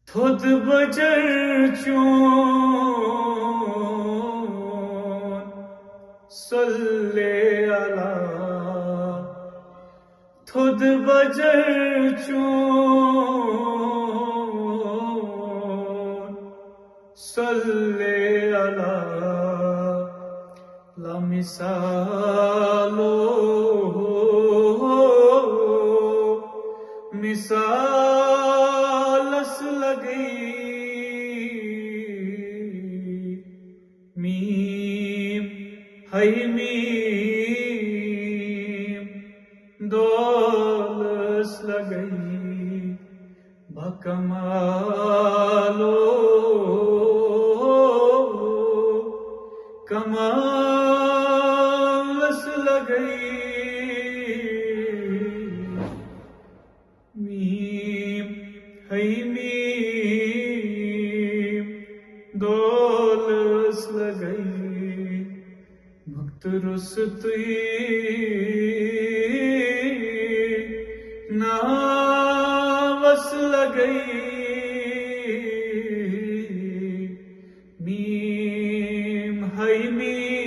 थुद buzzer चोन सल्ले अला थुद buzzer चोन सल्ले अला ला मिसालो मिसालस लगी मीम है मीम दौलस लगई बकमालो कमालस लगई मीम है मीम दौलस लगई भक्त रुसती नावस लगई मीम है मीम